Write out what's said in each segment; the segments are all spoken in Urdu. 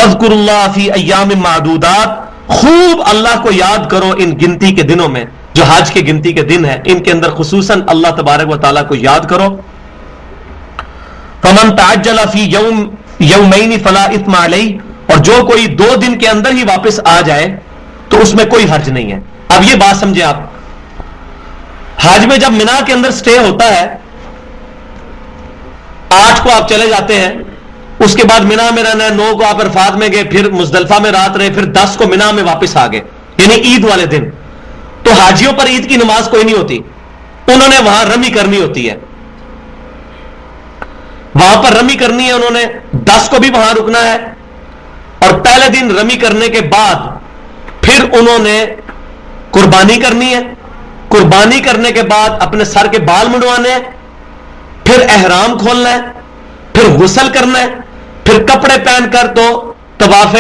وَاذْكُرُوا اللَّهَ فِي أَيَّامٍ مَّعْدُودَاتٍ، خوب اللہ کو یاد کرو ان گنتی کے دنوں میں جو حج کے گنتی کے دن ہیں، ان کے اندر خصوصاً اللہ تبارک و تعالیٰ کو یاد کرو. فَمَن تَعَجَّلَ فِي يَوْمَيْنِ فَلَا إِثْمَ عَلَيْهِ، اور جو کوئی 2 دن کے اندر ہی واپس آ جائے تو اس میں کوئی حرج نہیں ہے. اب یہ بات سمجھیں آپ، حج میں جب مینا کے اندر سٹے ہوتا ہے، 8 کو آپ چلے جاتے ہیں، اس کے بعد مینا میں رہنا ہے، 9 کو آپ عرفات میں گئے، پھر مزدلفہ میں رات رہے، پھر 10 کو مینا میں واپس آ گئے، یعنی عید والے دن. تو حاجیوں پر عید کی نماز کوئی نہیں ہوتی، انہوں نے وہاں رمی کرنی ہوتی ہے، وہاں پر رمی کرنی ہے. انہوں نے 10 کو بھی وہاں رکنا ہے، اور پہلے دن رمی کرنے کے بعد پھر انہوں نے قربانی کرنی ہے. قربانی کرنے کے بعد اپنے سر کے بال منڈوانے ہیں، پھر احرام کھولنا ہے، پھر غسل کرنا ہے، پھر کپڑے پہن کر تو طواف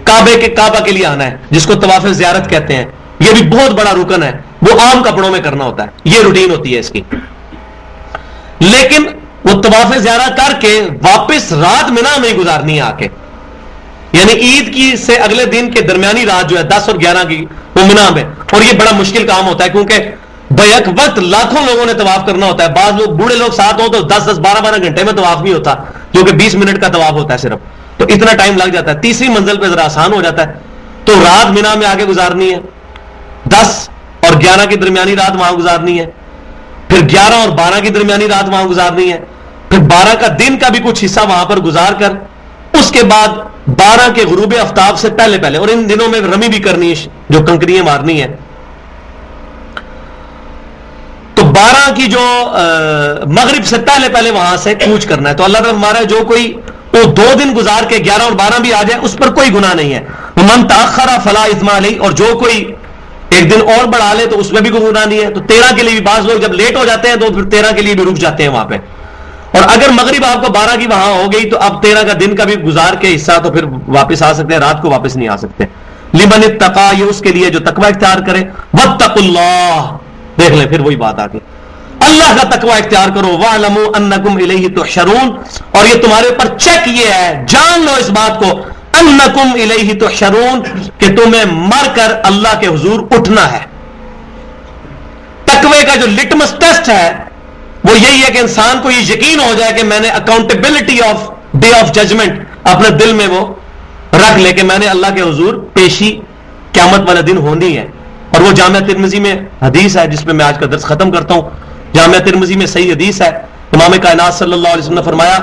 کعبہ کے لیے آنا ہے، جس کو طواف زیارت کہتے ہیں. یہ بھی بہت بڑا رکن ہے، وہ عام کپڑوں میں کرنا ہوتا ہے، یہ روٹین ہوتی ہے اس کی. لیکن وہ طواف زیارت کر کے واپس رات مینا میں ہی گزارنی ہے آ کے، یعنی عید کی سے اگلے دن کے درمیانی رات جو ہے 10 اور 11 کی وہ مینا میں. اور یہ بڑا مشکل کام ہوتا ہے کیونکہ بیک وقت لاکھوں لوگوں نے طواف کرنا ہوتا ہے. بعض لوگ بوڑھے لوگ ساتھ ہوں تو 10 12 گھنٹے میں طواف نہیں ہوتا، جو کہ 20 منٹ کا طواف ہوتا ہے صرف، تو اتنا ٹائم لگ جاتا ہے. تیسری منزل پہ ذرا آسان ہو جاتا ہے. تو رات مینا میں آگے گزارنی ہے، 10 اور 11 کی درمیانی رات وہاں گزارنی ہے، پھر 11 اور 12 کی درمیانی رات وہاں گزارنی ہے، پھر 12 کا دن کا بھی کچھ حصہ وہاں پر گزار کر اس کے بعد 12 کے غروب آفتاب سے پہلے، اور ان دنوں میں رمی بھی کرنی ہے، جو کنکریاں مارنی ہے. تو 12 کی جو مغرب سے پہلے وہاں سے کوچ کرنا ہے. تو اللہ تعالیٰ ہمارا جو کوئی وہ 2 دن گزار کے 11 اور 12 بھی آ جائے اس پر کوئی گناہ نہیں ہے. من تاخر فلا اثم علیہ، اور جو کوئی ایک دن اور بڑھا لے تو اس میں بھی کوئی گناہ نہیں ہے. تو 13 کے لیے بھی بعض لوگ جب لیٹ ہو جاتے ہیں تو پھر 13 کے لیے بھی رک جاتے ہیں وہاں پہ. اور اگر مغرب آپ کو 12 کی وہاں ہو گئی تو اب 13 کا دن کا بھی گزار کے حصہ تو پھر واپس آ سکتے ہیں، رات کو واپس نہیں آ سکتے. لمن اتقا، یہ اس کے لیے جو تقوی اختیار کرے. واتقوا اللہ، دیکھ لیں پھر وہی بات آ گئی، اللہ کا تقوی اختیار کرو. وَاعْلَمُوا أَنَّكُمْ إِلَيْهِ تُحْشَرُونَ، اور یہ تمہارے اوپر چیک یہ ہے، جان لو اس بات کو، أَنَّكُمْ إِلَيْهِ تُحْشَرُونَ، کہ تمہیں مر کر اللہ کے حضور اٹھنا ہے. تقوی کا جو لٹمس ٹیسٹ ہے وہ یہی ہے کہ انسان کو یہ یقین ہو جائے کہ میں نے accountability of day of judgement اپنے دل میں وہ رکھ لے کہ میں نے اللہ کے حضور پیشی قیامت والے دن ہونی ہے. اور وہ جامعہ ترمذی میں حدیث ہے جس میں میں آج کا درس ختم کرتا ہوں. جامعہ ترمذی میں صحیح حدیث ہے، امام کائنات صلی اللہ علیہ وسلم نے فرمایا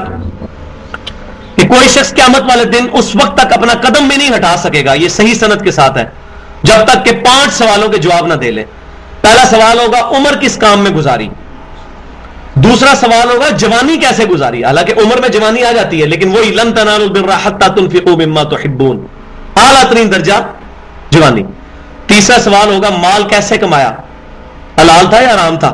کہ کوئی شخص قیامت والے دن اس وقت تک اپنا قدم بھی نہیں ہٹا سکے گا، یہ صحیح سند کے ساتھ ہے، جب تک کہ 5 سوالوں کے جواب نہ دے لے. پہلا سوال ہوگا عمر کس کام میں گزاری، دوسرا سوال ہوگا جوانی کیسے گزاری، حالانکہ عمر میں جوانی آ جاتی ہے لیکن وہی لن تنالوا البر حتى تنفقوا مما تحبون، اعلیٰ ترین درجہ جوانی. تیسرا سوال ہوگا مال کیسے کمایا، حلال تھا یا حرام تھا.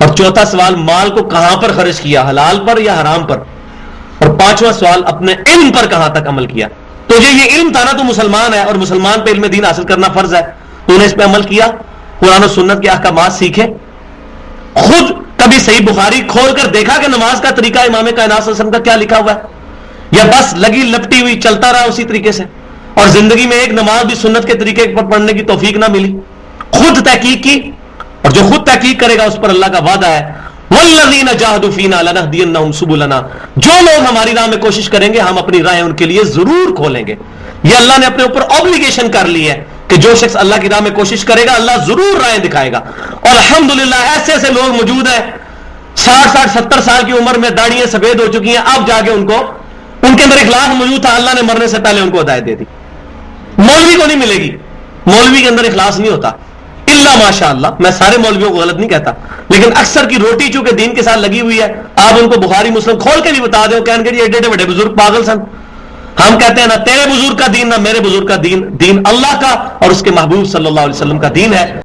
اور چوتھا سوال مال کو کہاں پر خرچ کیا، حلال پر یا حرام پر. اور 5واں سوال اپنے علم پر کہاں تک عمل کیا. تو یہ علم تھا نا، تو مسلمان ہے اور مسلمان پہ علم دین حاصل کرنا فرض ہے، تو انہیں اس پہ عمل کیا، قرآن و سنت کے احکامات سیکھے. خود کبھی صحیح بخاری کھول کر دیکھا کہ نماز کا طریقہ امام کائنات صلی اللہ علیہ وسلم کا کیا لکھا ہوا ہے، یا بس لگی لپٹی ہوئی چلتا رہا اسی طریقے سے، اور زندگی میں ایک نماز بھی سنت کے طریقے پر پڑھنے کی توفیق نہ ملی. خود تحقیق کی، اور جو خود تحقیق کرے گا اس پر اللہ کا وعدہ ہے وَالَّذِينَ جَاهَدُوا فِينَا لَنَهْدِيَنَّهُمْ سُبُلَنَا، جو لوگ ہماری راہ میں کوشش کریں گے ہم اپنی راہیں ان کے لیے ضرور کھولیں گے. یہ اللہ نے اپنے اوپر اوبلیگیشن کر لی ہے کہ جو شخص اللہ کی راہ میں کوشش کرے گا اللہ ضرور راہیں دکھائے گا. اور الحمدللہ ایسے ایسے لوگ موجود ہیں 60 70 سال کی عمر میں داڑیاں سفید ہو چکی ہیں، اب جا کے ان کے اندر اخلاص موجود تھا، اللہ نے مرنے سے پہلے ان کو ہدایت دے دی. مولوی کو نہیں ملے گی، مولوی کے اندر اخلاص نہیں ہوتا الا ماشاء اللہ. میں سارے مولویوں کو غلط نہیں کہتا، لیکن اکثر کی روٹی چونکہ دین کے ساتھ لگی ہوئی ہے، آپ ان کو بخاری مسلم کھول کے بھی بتا دیں، کہیں گے یہ ایڈے بڑے بزرگ پاگل سن. ہم کہتے ہیں نہ تیرے بزرگ کا دین نہ میرے بزرگ کا دین، دین اللہ کا اور اس کے محبوب صلی اللہ علیہ وسلم کا دین ہے.